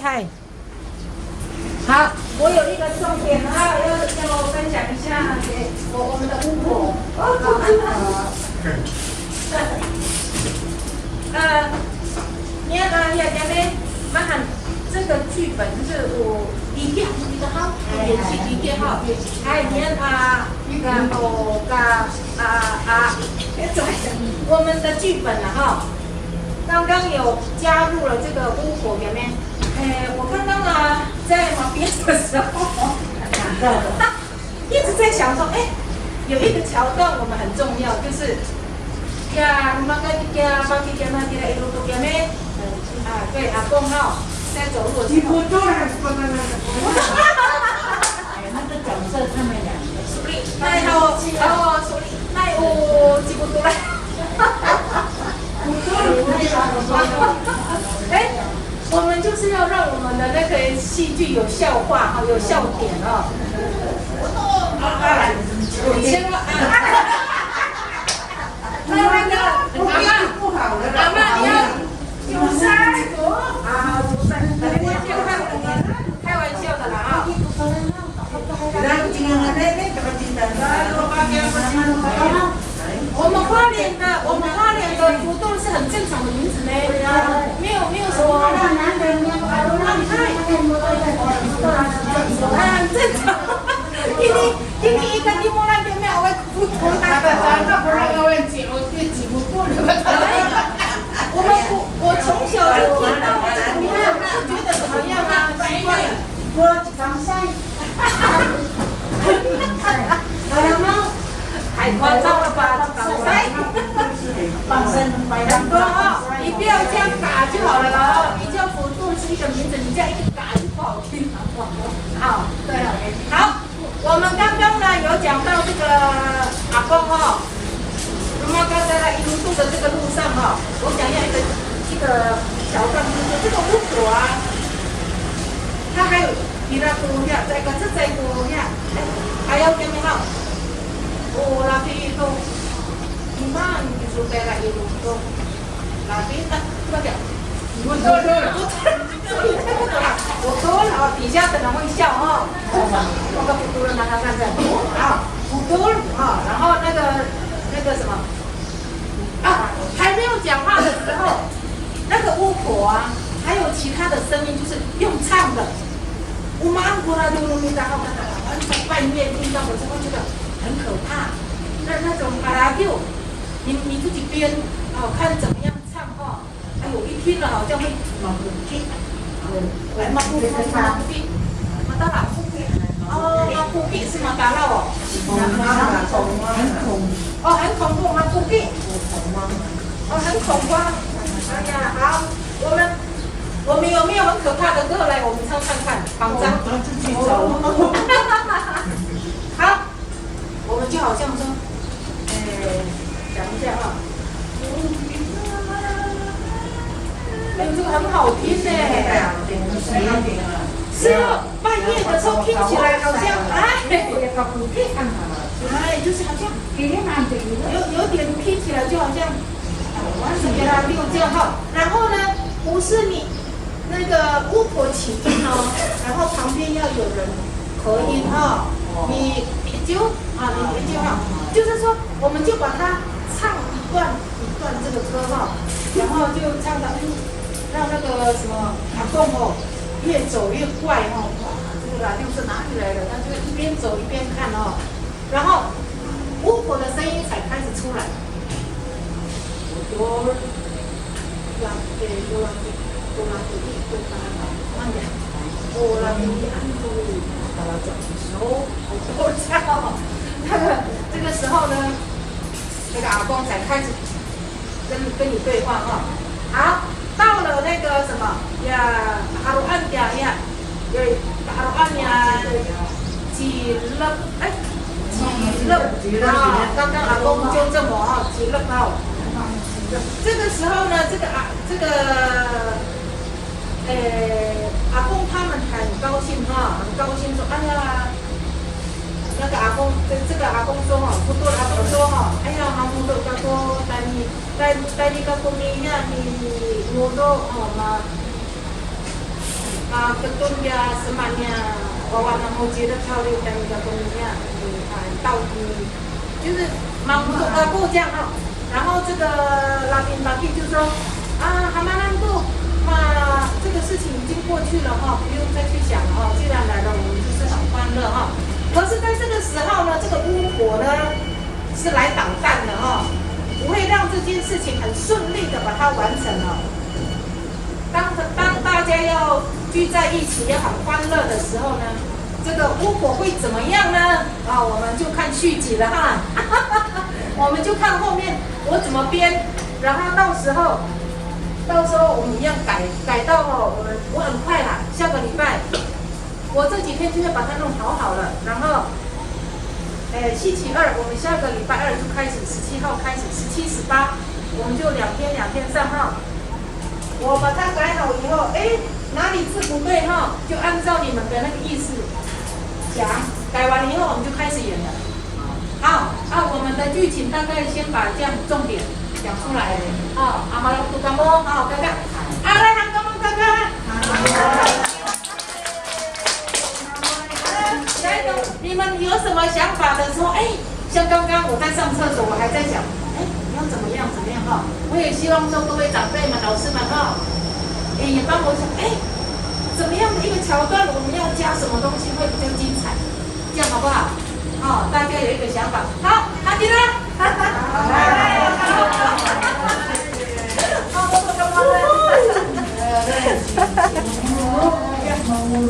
害。好，我有一个重点啊，要分享一下给我们的巫婆。你看呀，前面蛮喊这个剧本就是我一个好演戏一个好，哎，你看我们的剧本啊哈，刚刚有加入了这个巫婆有没有？我刚刚在旁边的时候，一直在想说，有一个桥段我们很重要，就是对，阿公在走路的时候，那个角色他们两个，那我记不住了。我们就是要让我们的那个戏剧有笑话有笑点你先说阿妈你要有三开玩笑的啦我们花莲的土豆是很正常的名字呢，没有什么很正常。ini ikan timuran dia mau awak kutu tak pernah kawan cikgu pun 我从小就听到这个名字，觉得怎么样啊？奇怪，我刚才，太夸张了吧？放生白当你不要这样打就好了啦。你叫土豆是一个名字，你这样一直打就不好听。好，对了，好。我们刚刚呢有讲到这个阿公那么刚才一路的这个路上我想要一个桥段，就是这个巫婆它还有其他多呀，这个多呀，还有什么lagi itu gimana gitu daerah itu lagi betul 底下可能会笑那个普通人拿它看着普通然后那个什么还没有讲话的时候，那个巫婆还有其他的声音，就是用唱的。我们安国啦，在半夜听到，我就会觉得很可怕。那种阿拉丢，你自己编看怎么样唱哎呦，一听了好像会马虎屁，马虎屁，马达拉马虎屁是马达拉很恐怖马虎屁，很恐怖。哎呀，好，我们有没有很可怕的歌来？我们唱看看，绑张。好，我们就好像说，讲一下这个很好听呢。是半夜的时候听起来好像就是好像有点听起来就好像给他六这样然后呢，不是你那个巫婆起音然后旁边要有人合音你就就是说我们就把它唱一段这个歌然后就唱到让那个什么阿公越走越怪这个radio是哪里来的？他就一边走一边看然后巫婆的声音才开始出来。这个时候呢，那个阿公才开始跟你对话好，到了那个什么呀，阿鲁安呀，阿鲁安呀，几乐刚刚阿公纠正我几乐这个时候呢，阿公他们很高兴很高兴说，哎呀，那个阿公跟这个阿公说不多阿公说哎呀，阿公都叫做带你个公民呀，你我都 keton dia semuanya warna moji的漂流在那个东西啊，到底就是忙不过这样啊。然后这个拉宾巴蒂就说蛤蟆南度，这个事情已经过去了哈，不用再去想了哈。既然来了，我们就是很欢乐哈。可是在这个时候呢，这个巫婆呢是来捣蛋的哈，不会让这件事情很顺利的把它完成了。当大家要聚在一起也很欢乐的时候呢，这个巫婆会怎么样呢？我们就看续集了哈，我们就看后面我怎么编，然后到时候我们一样改到我很快啦，下个礼拜，我这几天就要把它弄好了，然后星期二我们下个礼拜二就开始，17号开始，17、18，我们就两天上哈。我把它改好以后，哪里字不对哈，就按照你们的那个意思讲。改完以后，我们就开始演了。好，我们的剧情大概先把这样重点讲出来。阿妈老杜干么？好，哥哥，来喊干么？哥哥。来，你们有什么想法的时候，像刚刚我在上厕所，我还在想，要怎么样哈？我也希望说各位长辈们、老师们哈，也帮我想，怎么样的一个桥段，我们要加什么东西会比较精彩，这样好不好？大家有一个想法。好，阿迪拉，